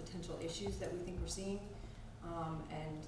potential issues that we think we're seeing, and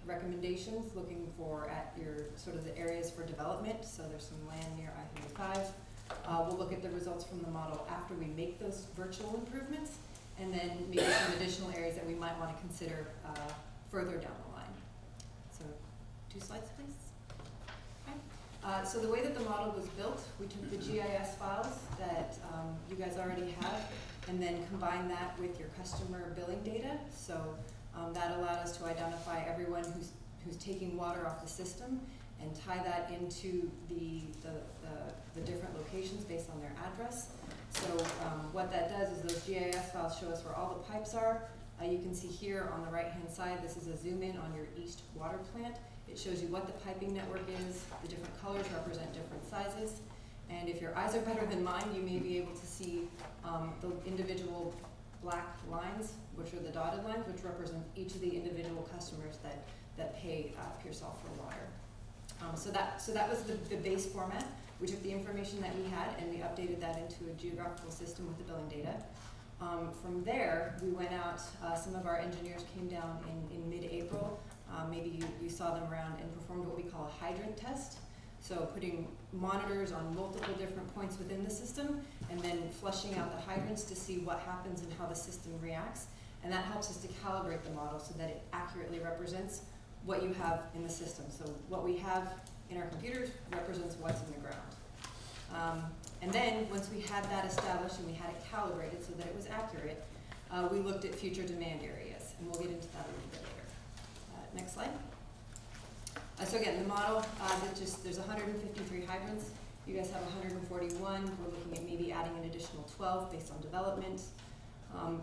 recommendations looking for at your sort of the areas for development. So there's some land near I-35. We'll look at the results from the model after we make those virtual improvements, and then maybe some additional areas that we might want to consider further down the line. So 2 slides, please. Okay. So the way that the model was built, we took the GIS files that you guys already have, and then combined that with your customer billing data. So that allowed us to identify everyone who's taking water off the system and tie that into the different locations based on their address. So what that does is those GIS files show us where all the pipes are. You can see here on the right-hand side, this is a zoom in on your east water plant. It shows you what the piping network is. The different colors represent different sizes. And if your eyes are better than mine, you may be able to see the individual black lines, which are the dotted lines, which represent each of the individual customers that pay Pearsall for water. So that was the base format. We took the information that we had and we updated that into a geographical system with the billing data. From there, we went out, some of our engineers came down in mid-April. Maybe you saw them around and performed what we call a hydrant test. So putting monitors on multiple different points within the system and then flushing out the hydrants to see what happens and how the system reacts. And that helps us to calibrate the model so that it accurately represents what you have in the system. So what we have in our computers represents what's in the ground. And then once we had that established and we had it calibrated so that it was accurate, we looked at future demand areas, and we'll get into that a little bit later. Next slide. So again, the model, there's 153 hydrants. You guys have 141. We're looking at maybe adding an additional 12 based on development.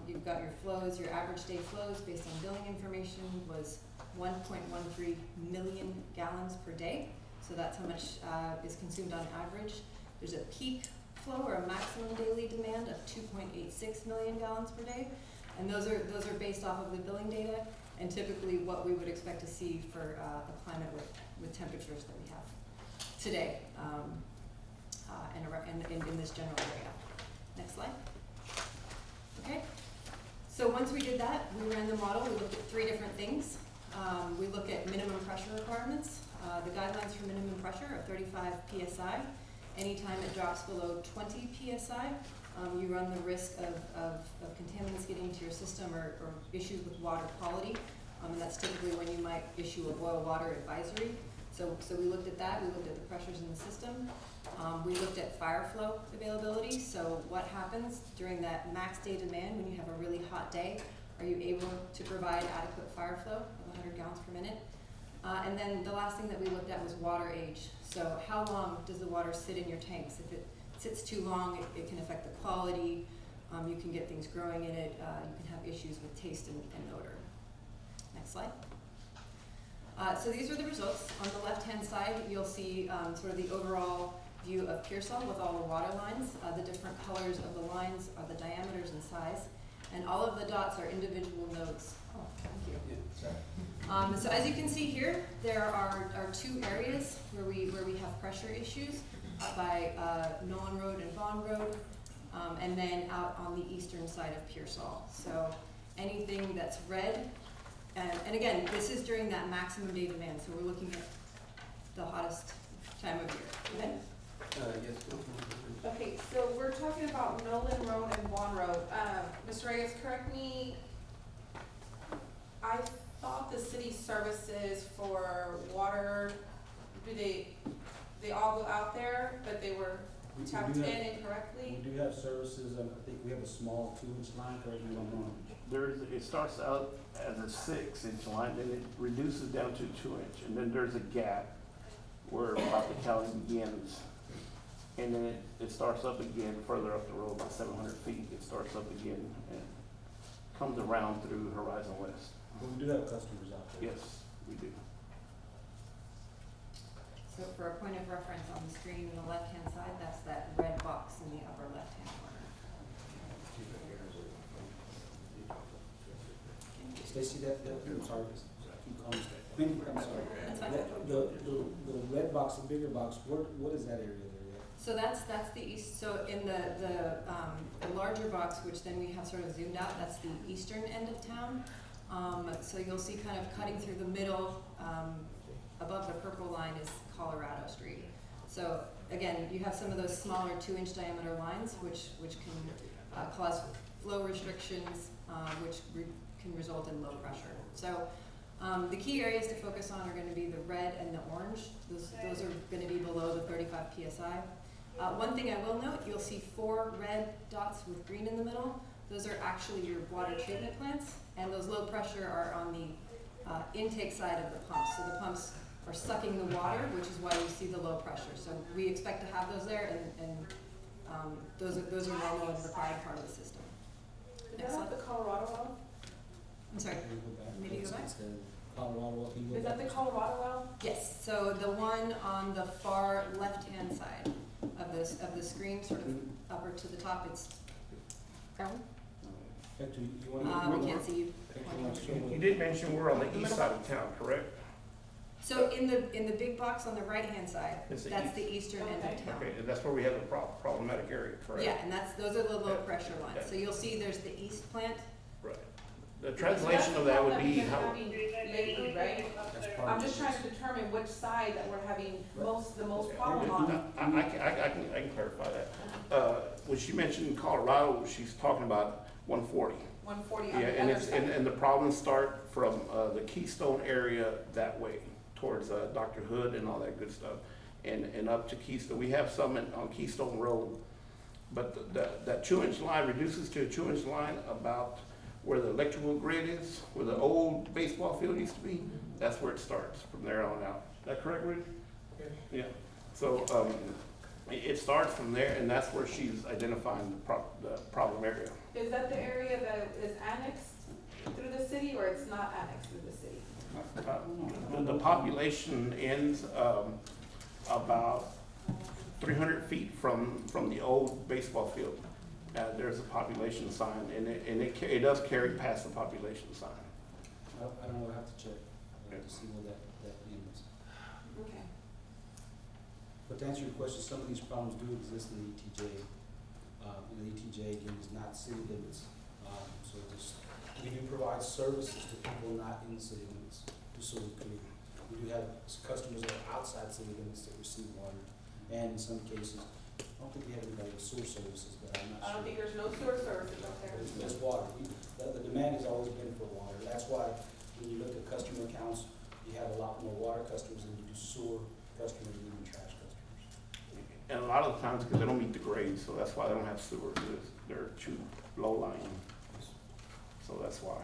You've got your flows. Your average day flows based on billing information was 1.13 million gallons per day. So that's how much is consumed on average. There's a peak flow or a maximum daily demand of 2.86 million gallons per day. And those are based off of the billing data and typically what we would expect to see for the climate with temperatures that we have today in this general area. Next slide. Okay. So once we did that, we ran the model. We looked at 3 different things. We look at minimum pressure requirements. The guidelines for minimum pressure are 35 psi. Anytime it drops below 20 psi, you run the risk of contaminants getting into your system or issues with water quality. And that's typically when you might issue a boil water advisory. So we looked at that. We looked at the pressures in the system. We looked at fire flow availability. So what happens during that max day demand when you have a really hot day? Are you able to provide adequate fire flow of 100 gallons per minute? And then the last thing that we looked at was water age. So how long does the water sit in your tanks? If it sits too long, it can affect the quality. You can get things growing in it. You can have issues with taste and odor. Next slide. So these are the results. On the left-hand side, you'll see sort of the overall view of Pearsall with all the water lines. The different colors of the lines are the diameters and size. And all of the dots are individual nodes. Oh, thank you. Yeah, so as you can see here, there are 2 areas where we have pressure issues by Nolan Road and Vaughn Road, and then out on the eastern side of Pearsall. So anything that's red, and again, this is during that maximum day demand, so we're looking at the hottest time of year. Okay? Yes. Okay, so we're talking about Nolan Road and Vaughn Road. Mr. Reyes, correct me. I thought the city services for water, do they all go out there, but they were tapped in incorrectly? We do have services, I think we have a small 2-inch line, correct me if I'm wrong. It starts out as a 6-inch line, then it reduces down to 2-inch, and then there's a gap where hospitality begins. And then it starts up again further up the road, about 700 feet. It starts up again and comes around through Horizon West. But we do have customers out there. Yes, we do. So for a point of reference on the screen on the left-hand side, that's that red box in the upper left-hand corner. Stacy, I'm sorry. I'm sorry. That's fine. The red box, the bigger box, what is that area there? So that's the east, so in the larger box, which then we have sort of zoomed out, that's the eastern end of town. So you'll see kind of cutting through the middle, above the purple line is Colorado Street. So again, you have some of those smaller 2-inch diameter lines, which can cause flow restrictions, which can result in low pressure. So the key areas to focus on are going to be the red and the orange. Those are going to be below the 35 psi. One thing I will note, you'll see 4 red dots with green in the middle. Those are actually your water treatment plants, and those low pressure are on the intake side of the pumps. So the pumps are sucking the water, which is why you see the low pressure. So we expect to have those there, and those are normal and required part of the system. Is Next that slide. the Colorado well? I'm sorry. Can you go back? Maybe go back? It's the Colorado well. Can you go Is that back? the Colorado well? Yes. So the one on the far left-hand side of the screen, sort of upper to the top, it's brown. Hector, you want to? We can't see you. Hector, you want to show You what? did mention we're on the east side of town, correct? So in the big box on the right-hand side, It's the that's east. the eastern end Okay. of town. Okay, and that's where we have the problematic area, correct? Yeah, and those are the low Yeah. pressure lines. Yeah. So you'll see there's the east plant. Right. The translation of that would be That's the how, one that we've been having lately, right? That's part I'm of just it. trying to determine which side that we're having the most Yeah. problem on. I can clarify that. When she mentioned Colorado, she's talking about 140. 140 on Yeah, the and other it's, side. and the problems start from, the Keystone area that way, towards, Dr. Hood and all that good stuff, and up to Keystone. We have some on Keystone Road, but that 2-inch line reduces to a 2-inch line about where the electrical grid is, where the old baseball field used to be. That's where it starts, from there on out. Is that correct, Rudy? Yeah, so, it starts from there, and that's where she's identifying the problem area. Is that the area that is annexed through the city, or it's not annexed through the city? The population ends about 300 feet from the old baseball field. There's a population sign, and it does carry past the population sign. I don't know, I have to check, to see where that ends. Okay. But to answer your question, some of these problems do exist in the ETJ. And the ETJ, again, is not city limits. So we do provide services to people not in city limits, just so we're clear. We do have customers that are outside city limits that receive water, and in some cases, I don't think we have anybody with sewer services, but I'm not sure. I don't think there's no sewer services up there. There's water. The demand has always been for water. That's why when you look at customer accounts, you have a lot more water customers than you do sewer customers and even trash customers. And a lot of the times, because they don't meet the grades, so that's why they don't have sewer, because they're too low lying. So that's why.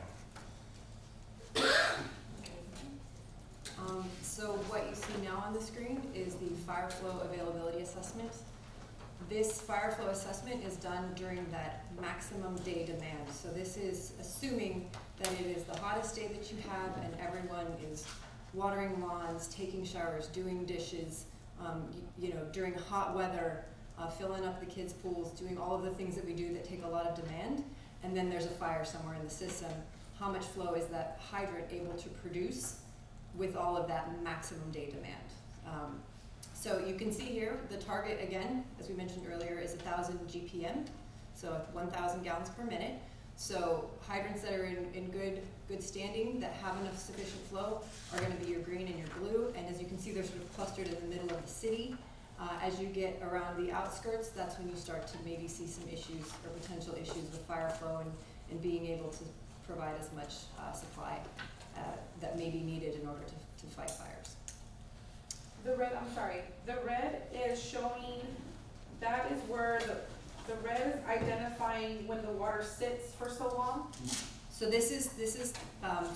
So what you see now on the screen is the fire flow availability assessment. This fire flow assessment is done during that maximum day demand. So this is assuming that it is the hottest day that you have and everyone is watering lawns, taking showers, doing dishes, during hot weather, filling up the kids' pools, doing all of the things that we do that take a lot of demand. And then there's a fire somewhere in the system. How much flow is that hydrant able to produce with all of that maximum day demand? So you can see here, the target, again, as we mentioned earlier, is 1,000 GPM, so 1,000 gallons per minute. So hydrants that are in good standing, that have enough sufficient flow, are gonna be your green and your blue. And as you can see, they're sort of clustered in the middle of the city. As you get around the outskirts, that's when you start to maybe see some issues or potential issues with fire flow and being able to provide as much supply that may be needed in order to fight fires. The red is showing, that is where the red is identifying when the water sits for so long. So this is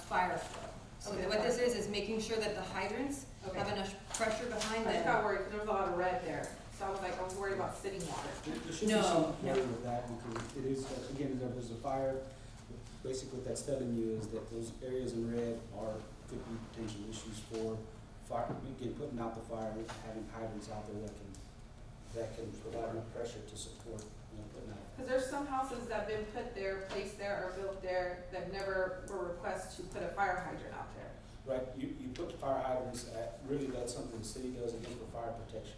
fire flow. So Okay, what this fire is making sure that the hydrants Okay. have enough pressure behind I just them. got worried, 'cause there was a lot of red there, so I was worried about sitting water. There should No, be some no. clarity with that, because it is, again, there's a fire. Basically, what that's telling you is that those areas in red could be potential issues for fire, again, putting out the fire, having hydrants out there that can provide enough pressure to support, putting out. Because there's some houses that have been put there, placed there, or built there, that never were requested to put a fire hydrant out there. Right, you put the fire hydrants at, really that's something the city does again for fire protection.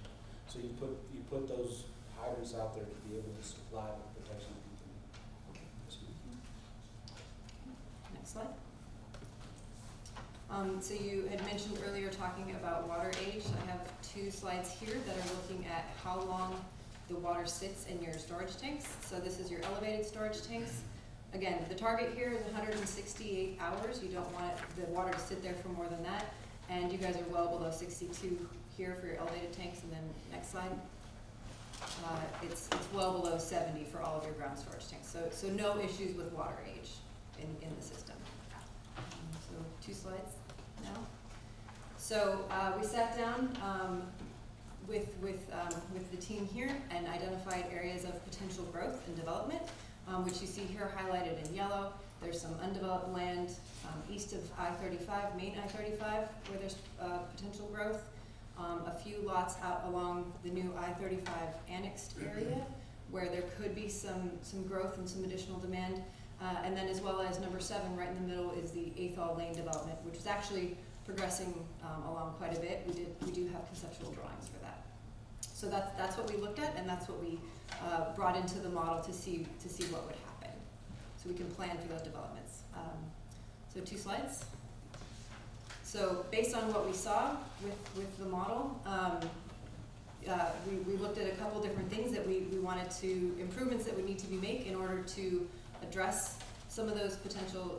So you put those hydrants out there to be able to supply the protection that people need. Yes, ma'am. Next slide. So you had mentioned earlier talking about water age. I have 2 slides here that are looking at how long the water sits in your storage tanks. So this is your elevated storage tanks. Again, the target here is 168 hours. You don't want the water to sit there for more than that. And you guys are well below 62 here for your elevated tanks. And then next slide. It's well below 70 for all of your ground storage tanks. So no issues with water age in the system. So 2 slides now. So we sat down with the team here and identified areas of potential growth and development, which you see here highlighted in yellow. There's some undeveloped land east of I-35, main I-35, where there's potential growth. A few lots out along the new I-35 annexed area where there could be some growth and some additional demand. And then as well as number 7, right in the middle, is the Athol Lane development, which is actually progressing along quite a bit. We do have conceptual drawings for that. So that's what we looked at, and that's what we brought into the model to see what would happen, so we can plan for those developments. So 2 slides. So based on what we saw with the model, we looked at a couple different things that we wanted to, improvements that would need to be made in order to address some of those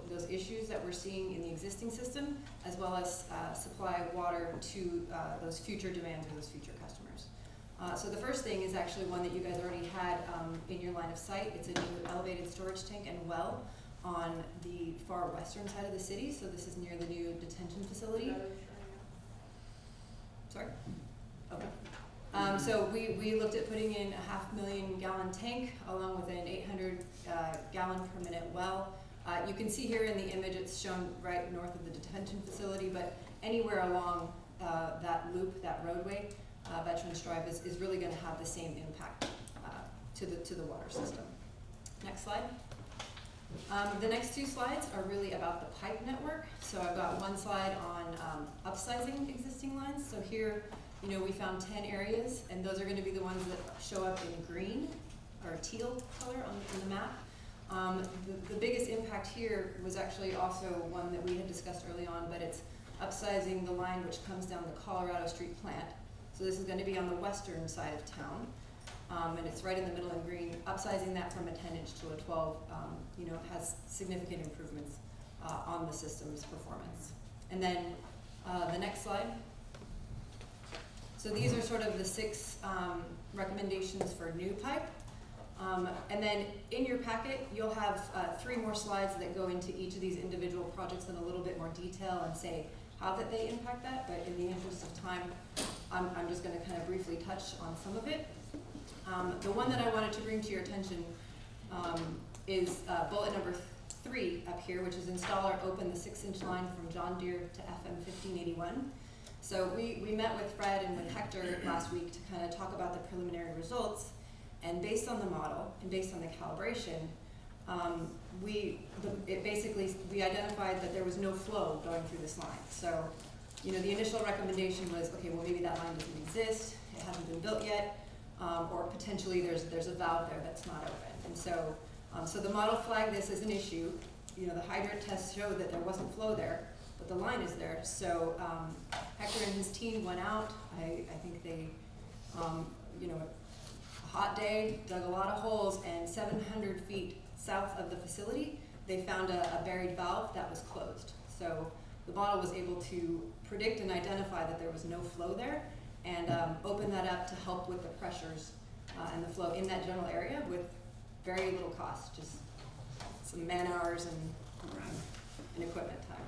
those issues that we're seeing in the existing system, as well as supply water to those future demands or those future customers. So the first thing is actually one that you guys already had in your line of sight. It's a new elevated storage tank and well on the far western side of the city. So this is near the new detention facility. Sorry? Okay. So we looked at putting in a 500,000 gallon tank along with an 800 gallon per minute well. You can see here in the image it's shown right north of the detention facility, but anywhere along that loop, that roadway, Veterans Drive is really going to have the same impact to the water system. Next slide. The next 2 slides are really about the pipe network. So I've got one slide on upsizing existing lines. So here, we found 10 areas, and those are going to be the ones that show up in green or teal color on the map. The biggest impact here was actually also one that we had discussed early on, but it's upsizing the line which comes down the Colorado Street plant. So this is going to be on the western side of town, and it's right in the middle in green. Upsizing that from a 10-inch to a 12, has significant improvements on the system's performance. And then the next slide. So these are sort of the 6 recommendations for new pipe. And then in your packet, you'll have 3 more slides that go into each of these individual projects in a little bit more detail and say how that they impact that. But in the interest of time, I'm just going to kind of briefly touch on some of it. The one that I wanted to bring to your attention is bullet number 3 up here, which is install or open the 6-inch line from John Deere to FM 1581. So we met with Fred and with Hector last week to kind of talk about the preliminary results, and based on the model and based on the calibration, we identified that there was no flow going through this line. So, the initial recommendation was, okay, well maybe that line doesn't exist, it hasn't been built yet, or potentially there's a valve there that's not open. And so, so the model flagged this as an issue. The hydrant test showed that there wasn't flow there, but the line is there. So Hector and his team went out. I think they, a hot day, dug a lot of holes, and 700 feet south of the facility, they found a buried valve that was closed. So the model was able to predict and identify that there was no flow there, and open that up to help with the pressures and the flow in that general area with very little cost, just some man hours and equipment time.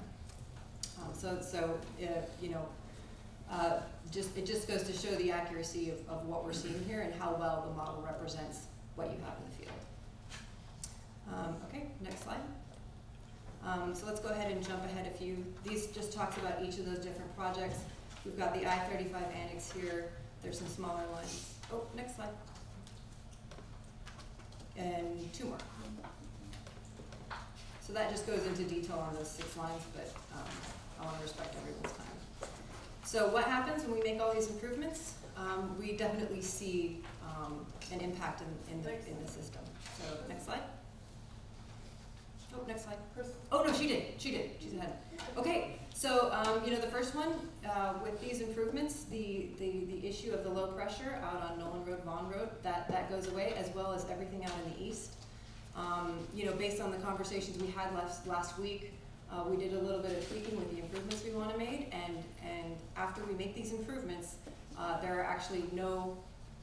It just goes to show the accuracy of what we're seeing here and how well the model represents what you have in the field. Okay, next slide. So let's go ahead and jump ahead a few. These just talks about each of those different projects. We've got the I-35 annex here. There's some smaller ones. Oh, next slide. And 2 more. So that just goes into detail on those 6 lines, but I want to respect everyone's time. So what happens when we make all these improvements? We definitely see an impact in the system. So next slide. Oh, next slide. Oh, no, she did. She's ahead. Okay, so, the first one, with these improvements, the issue of the low pressure out on Nolan Road, Vaughn Road, that goes away, as well as everything out in the east. Based on the conversations we had last week, we did a little bit of tweaking with the improvements we want to make, and after we make these improvements, there are actually no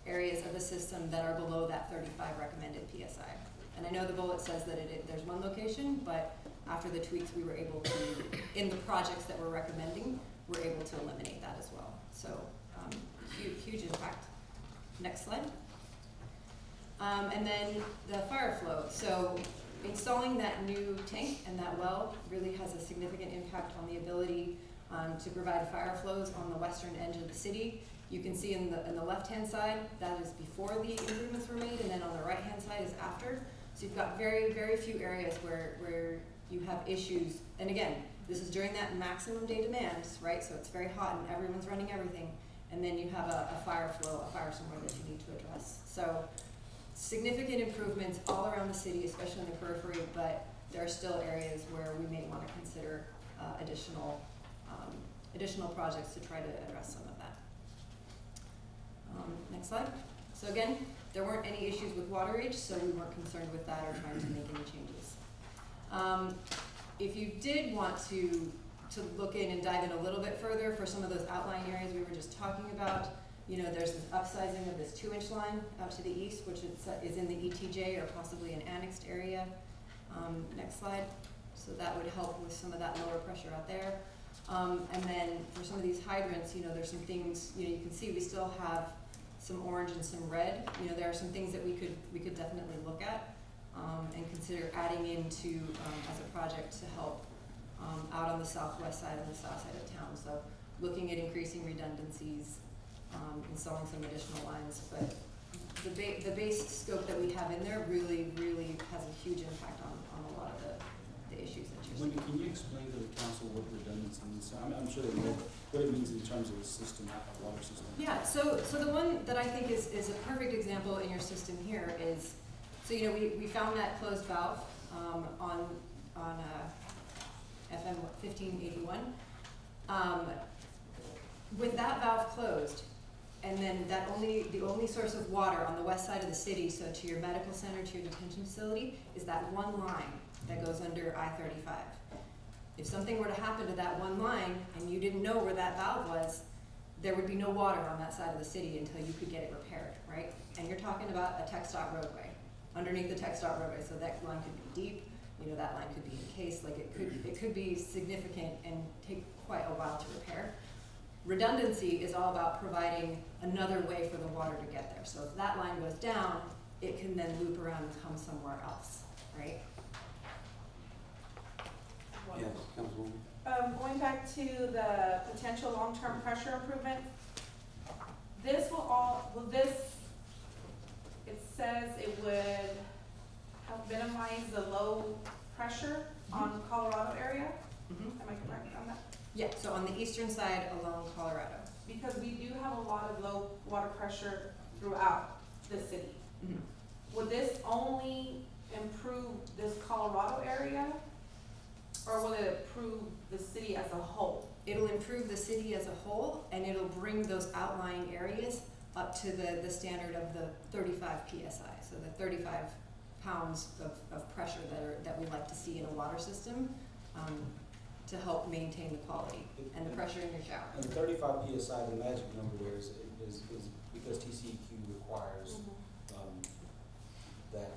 areas of the system that are below that 35 recommended PSI. And I know the bullet says that there's one location, but after the tweaks, we were able to, in the projects that we're recommending, we're able to eliminate that as well. So, huge impact. Next slide. And then the fire flow. So, installing that new tank and that well really has a significant impact on the ability to provide fire flows on the western edge of the city. You can see in the left-hand side, that is before the improvements were made, and then on the right-hand side is after. So you've got very, very few areas where you have issues. And again, this is during that maximum day demands, right? So it's very hot and everyone's running everything. And then you have a fire flow, a fire somewhere that you need to address. So significant improvements all around the city, especially in the periphery, but there are still areas where we may want to consider additional projects to try to address some of that. Next slide. So again, there weren't any issues with water reach, so we weren't concerned with that or trying to make any changes. If you did want to look in and dive in a little bit further for some of those outlying areas we were just talking about, there's this upsizing of this 2-inch line out to the east, which is in the ETJ or possibly an annexed area. Next slide. So that would help with some of that lower pressure out there. And then for some of these hydrants, there's some things, you can see we still have some orange and some red. There are some things that we could definitely look at and consider adding into as a project to help out on the southwest side and the south side of town. So looking at increasing redundancies, installing some additional lines, but the base scope that we have in there really, really has a huge impact on a lot of the issues that you're Wendy, seeing. can you explain to the council what redundancy means? I'm sure they know what it means in terms of the system, not the water system. Yeah, so the one that I think is a perfect example in your system here is, so we found that closed valve on FM 1581. With that valve closed, and then the only source of water on the west side of the city, so to your medical center, to your detention facility, is that one line that goes under I-35. If something were to happen to that one line and you didn't know where that valve was, there would be no water on that side of the city until you could get it repaired, right? And you're talking about a TxDOT roadway, underneath the TxDOT roadway, so that line could be deep, that line could be encased, like it could be significant and take quite a while to repair. Redundancy is all about providing another way for the water to get there. So if that line goes down, it can then loop around and come somewhere else, right? Yes, Councilwoman. Going back to the potential long-term pressure improvement, it says it would help minimize the low pressure on Colorado area. Mm-hmm. Am I correct on that? Yeah, so on the eastern side along Colorado. Because we do have a lot of low water pressure throughout the city. Mm-hmm. Would this only improve this Colorado area, or will it improve the city as a whole? It'll improve the city as a whole, and it'll bring those outlying areas up to the standard of the 35 PSI, so the 35 pounds of pressure that we like to see in a water system to help maintain the quality and the pressure in your shower. And the 35 PSI, the magic number there is because TCEQ requires that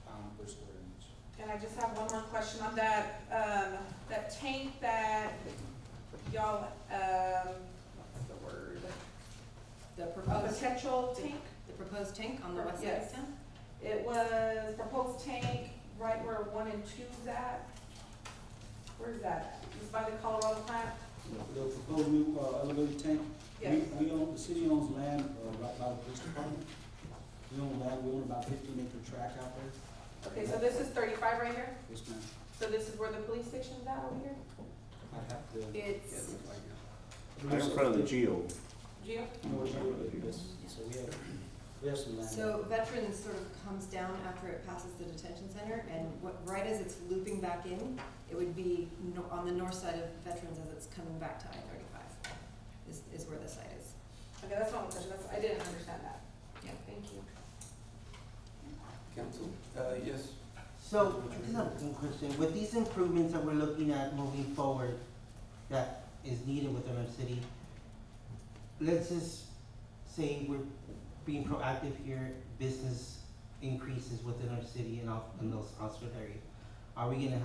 pound per square inch. And I just have one more question on that, that tank that y'all, what's the word? The A proposed potential tank? the proposed tank on the west side Yes. of town? It was proposed tank right where 1 and 2's at. Where's that? It's by the Colorado plant? The proposed new elevated tank, Yes. we own, the city owns land right by the police department. We own land, we own about 15-acre tract out there. Okay, so this is 35 right here? Yes, ma'am. So this is where the police station's at over here? I'd have to. It's, Right in front of the Geo. Gio? No, it's not really this. So we have some land. So Veterans sort of comes down after it passes the detention center, and right as it's looping back in, it would be on the north side of Veterans as it's coming back to I-35, is where the site is. Okay, that's one question, I didn't understand that. Yeah. Thank you. Council? Yes. So, I just have one question. With these improvements that we're looking at moving forward, that is needed within our city, let's just say we're being proactive here, business increases within our city and those Oxford area. Are we gonna have